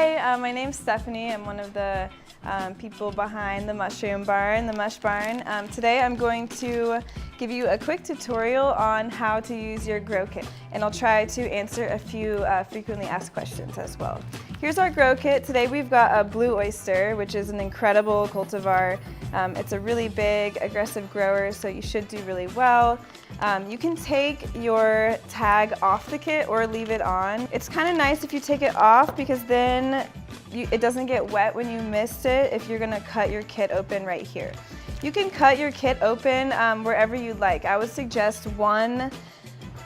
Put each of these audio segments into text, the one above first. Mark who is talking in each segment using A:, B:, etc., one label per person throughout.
A: Hi, my name's Stephanie. I'm one of the people behind the mushroom barn, the Mush Barn. Today I'm going to give you a quick tutorial on how to use your grow kit, and I'll try to answer a few frequently asked questions as well. Here's our grow kit. Today we've got a blue oyster, which is an incredible cultivar. It's a really big, aggressive grower, so you should do really well. You can take your tag off the kit or leave it on. It's kind of nice if you take it off because then it doesn't get wet when you mist it if you're gonna cut your kit open right here. You can cut your kit open wherever you like. I would suggest one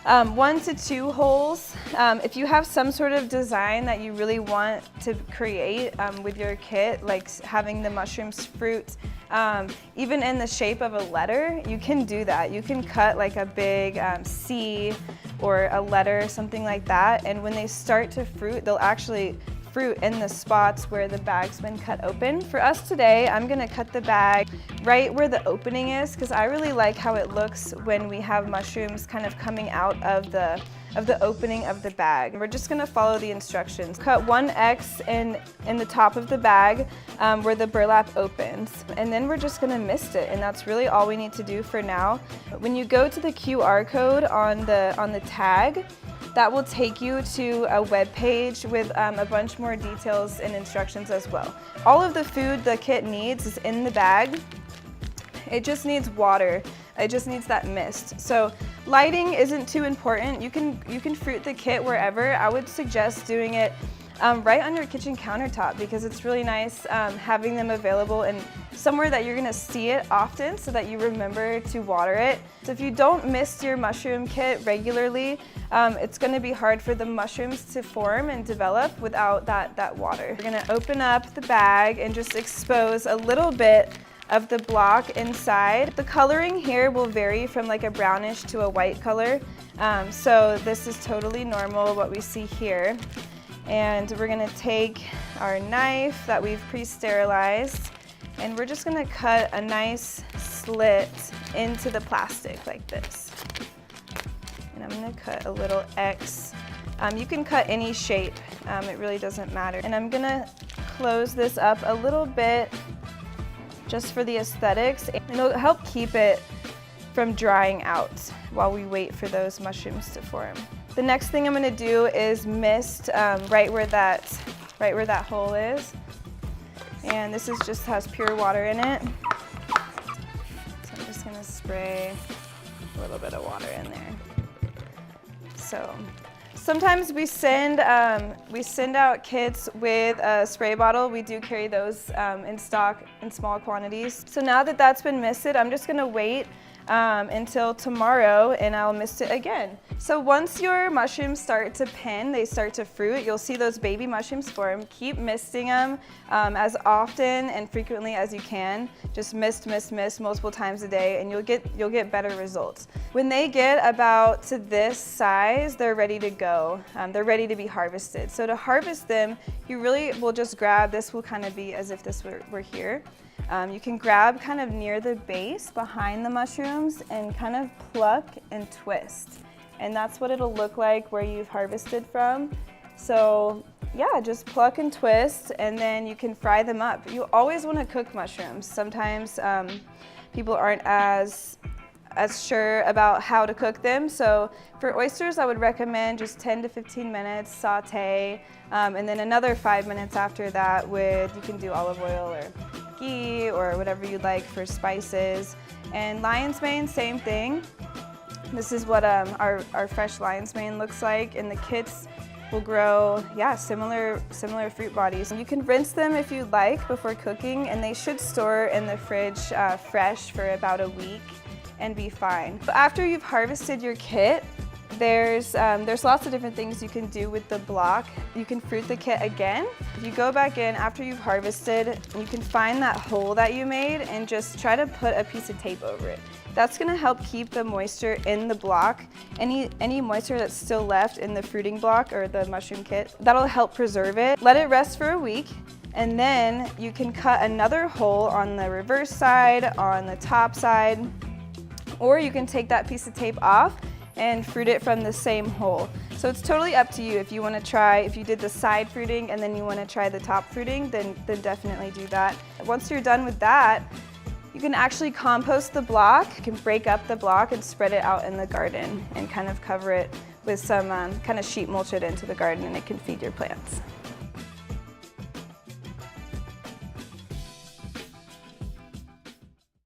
A: to two holes. If you have some sort of design that you really want to create with your kit, like having the mushrooms fruit even in the shape of a letter, you can do that. You can cut like a big C or a letter, something like that, and when they start to fruit, they'll actually fruit in the spots where the bag's been cut open. For us today, I'm gonna cut the bag right where the opening is because I really like how it looks when we have mushrooms kind of coming out of the opening of the bag. We're just gonna follow the instructions. Cut one X in the top of the bag where the burlap opens, and then we're just gonna mist it, and that's really all we need to do for now. When you go to the QR code on the tag, that will take you to a web page with a bunch more details and instructions as well. All of the food the kit needs is in the bag. It just needs water. It just needs that mist. So lighting isn't too important. You can fruit the kit wherever. I would suggest doing it right on your kitchen countertop because it's really nice having them available and somewhere that you're gonna see it often so that you remember to water it. So if you don't mist your mushroom kit regularly, it's gonna be hard for the mushrooms to form and develop without that water. We're gonna open up the bag and just expose a little bit of the block inside. The coloring here will vary from like a brownish to a white color. So this is totally normal what we see here. And we're gonna take our knife that we've pre-sterilized and we're just gonna cut a nice slit into the plastic like this. And I'm gonna cut a little X. You can cut any shape, it really doesn't matter. And I'm gonna close this up a little bit just for the aesthetics. And it'll help keep it from drying out while we wait for those mushrooms to form. The next thing I'm gonna do is mist right where that hole is. And this just has pure water in it. So I'm just gonna spray a little bit of water in there. So sometimes we send out kits with a spray bottle. We do carry those in stock in small quantities. So now that that's been misted, I'm just gonna wait until tomorrow and I'll mist it again. So once your mushrooms start to pin, they start to fruit, you'll see those baby mushrooms form. Keep misting them as often and frequently as you can. Just mist multiple times a day and you'll get better results. When they get about to this size, they're ready to go. They're ready to be harvested. So to harvest them, you really will just grab, this will kind of be as if this were here. You can grab kind of near the base behind the mushrooms and kind of pluck and twist. And that's what it'll look like where you've harvested from. So yeah, just pluck and twist and then you can fry them up. You always want to cook mushrooms. Sometimes people aren't as sure about how to cook them. So for oysters, I would recommend just 10 to 15 minutes, saute, and then another 5 minutes after that you can do olive oil or ghee or whatever you'd like for spices. And lion's mane, same thing. This is what our fresh lion's mane looks like, and the kits will grow, yeah, similar fruit bodies. You can rinse them if you'd like before cooking, and they should store in the fridge fresh for about a week and be fine. But after you've harvested your kit, there's lots of different things you can do with the block. You can fruit the kit again. If you go back in after you've harvested, you can find that hole that you made and just try to put a piece of tape over it. That's gonna help keep the moisture in the block. Any moisture that's still left in the fruiting block or the mushroom kit, that'll help preserve it. Let it rest for a week, and then you can cut another hole on the reverse side, on the top side, or you can take that piece of tape off and fruit it from the same hole. So it's totally up to you. If you want to try, if you did the side fruiting and then you want to try the top fruiting, then definitely do that. Once you're done with that, you can actually compost the block. You can break up the block and spread it out in the garden and kind of cover it with some kind of sheet mulch it into the garden, and it can feed your plants.